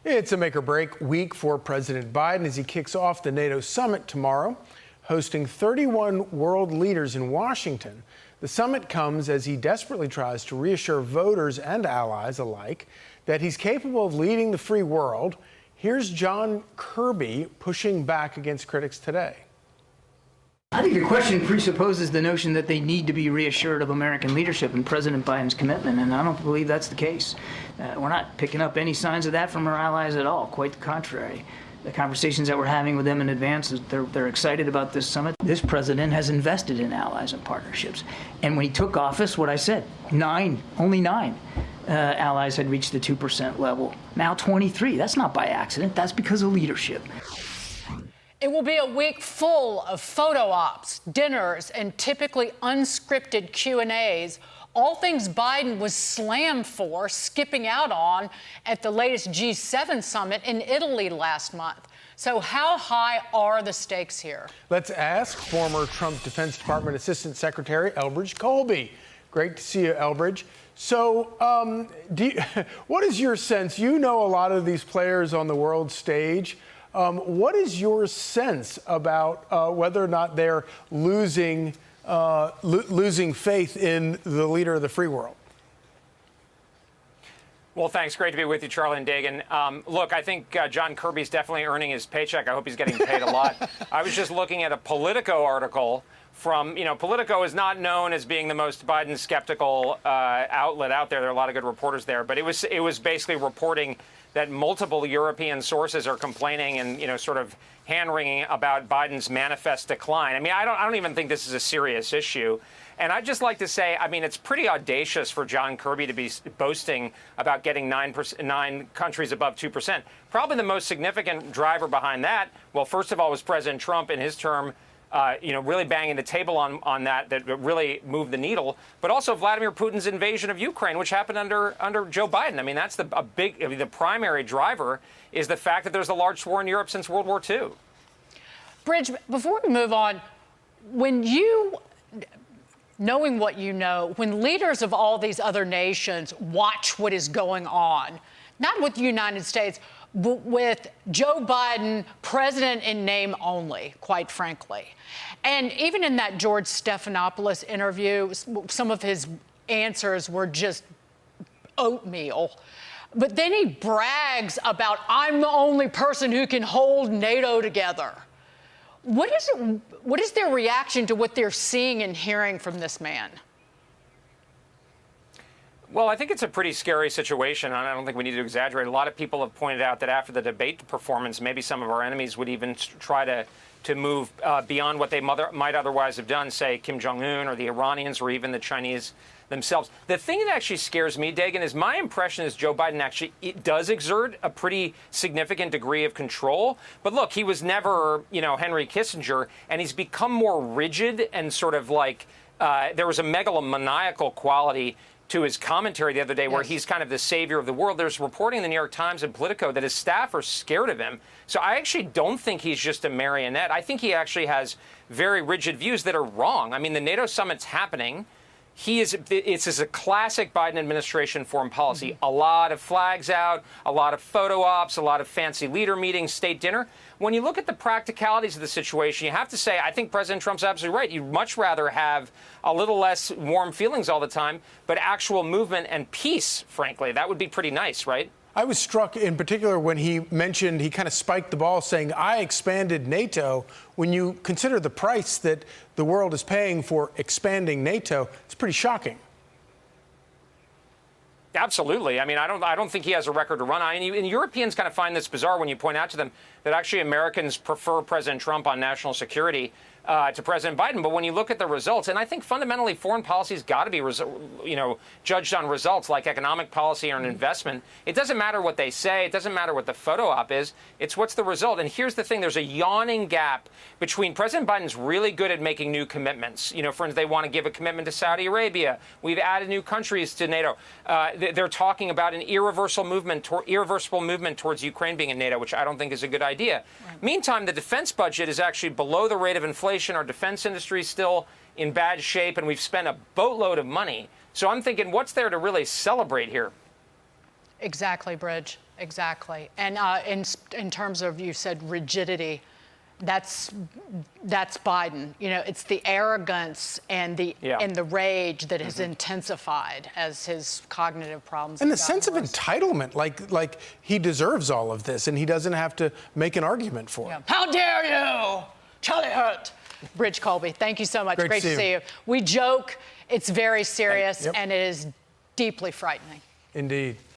It's a make-or-break week for President Biden as he kicks off the NATO summit tomorrow, hosting 31 world leaders in Washington. The summit comes as he desperately tries to reassure voters and allies alike that he's capable of leading the free world. Here's John Kirby pushing back against critics today. I think the question presupposes the notion that they need to be reassured of American leadership and President Biden's commitment, and I don't believe that's the case. We're not picking up any signs of that from our allies at all, quite the contrary. The conversations that we're having with them in advance, they're excited about this summit. This president has invested in allies and partnerships. And when he took office, what I said, only nine allies had reached the 2% level. Now 23. That's not by accident. That's because of leadership. It will be a week full of photo ops, dinners, and typically unscripted Q&As, all things Biden was slammed for skipping out on at the latest G7 summit in Italy last month. So how high are the stakes here? Let's ask former Trump Defense Department Assistant Secretary Elbridge Colby. Great to see you, Elbridge. So what is your sense? You know a lot of these players on the world stage. What is your sense about whether or not they're losing faith in the leader of the free world? Well, thanks. Great to be with you, Charlie and Dagan. Look, I think John Kirby's definitely earning his paycheck. I hope he's getting paid a lot. I was just looking at a Politico article from, Politico is not known as being the most Biden skeptical outlet out there. There are a lot of good reporters there, but it was basically reporting that multiple European sources are complaining and, sort of hand-wringing about Biden's manifest decline. I mean, I don't even think this is a serious issue. And I'd just like to say, I mean, it's pretty audacious for John Kirby to be boasting about getting 9 countries above 2%. Probably the most significant driver behind that, well, first of all, was President Trump in his term, really banging the table on that really moved the needle, but also Vladimir Putin's invasion of Ukraine, which happened under Joe Biden. I mean, that's the primary driver is the fact that there's a large war in Europe since World War II. Bridge, before we move on, knowing what you know, when leaders of all these other nations watch what is going on, not with the United States, but with Joe Biden, president in name only, quite frankly. And even in that George Stephanopoulos interview, some of his answers were just oatmeal. But then he brags about, I'm the only person who can hold NATO together. What is their reaction to what they're seeing and hearing from this man? Well, I think it's a pretty scary situation, and I don't think we need to exaggerate. A lot of people have pointed out that after the debate performance, maybe some of our enemies would even try to move beyond what they might otherwise have done, say Kim Jong-un or the Iranians or even the Chinese themselves. The thing that actually scares me, Dagan, is my impression is Joe Biden actually does exert a pretty significant degree of control. But look, he was never, Henry Kissinger, and he's become more rigid and sort of like there was a megalomaniacal quality to his commentary the other day where he's kind of the savior of the world. There's reporting in the New York Times and Politico that his staff are scared of him. So I actually don't think he's just a marionette. I think he actually has very rigid views that are wrong. I mean, the NATO summit's happening. It's a classic Biden administration foreign policy. A lot of flags out, a lot of photo ops, a lot of fancy leader meetings, state dinner. When you look at the practicalities of the situation, you have to say, I think President Trump's absolutely right. You'd much rather have a little less warm feelings all the time, but actual movement and peace, frankly. That would be pretty nice, right? I was struck in particular when he kind of spiked the ball saying, I expanded NATO. When you consider the price that the world is paying for expanding NATO, it's pretty shocking. Absolutely. I mean, I don't think he has a record to run on. And Europeans kind of find this bizarre when you point out to them that actually Americans prefer President Trump on national security to President Biden. But when you look at the results, and I think fundamentally foreign policy's got to be, judged on results like economic policy or an investment. It doesn't matter what they say. It doesn't matter what the photo op is. It's what's the result. And here's the thing. There's a yawning gap between President Biden's really good at making new commitments. For instance, they want to give a commitment to Saudi Arabia. We've added new countries to NATO. They're talking about an irreversible movement towards Ukraine being in NATO, which I don't think is a good idea. Right. Meantime, the defense budget is actually below the rate of inflation. Our defense industry is still in bad shape, and we've spent a boatload of money. So I'm thinking, what's there to really celebrate here? Exactly, Bridge. Exactly. And in terms of, you said rigidity, that's Biden. You know, it's the arrogance and the rage that has intensified as his cognitive problems. And have the sense of gotten worse. entitlement, like he deserves all of this, and he doesn't have to make an argument for it. How dare you, Charlie Hurt. Bridge Colby, thank you so much. Great to see you. We joke, it's very serious, and it is deeply frightening. Indeed.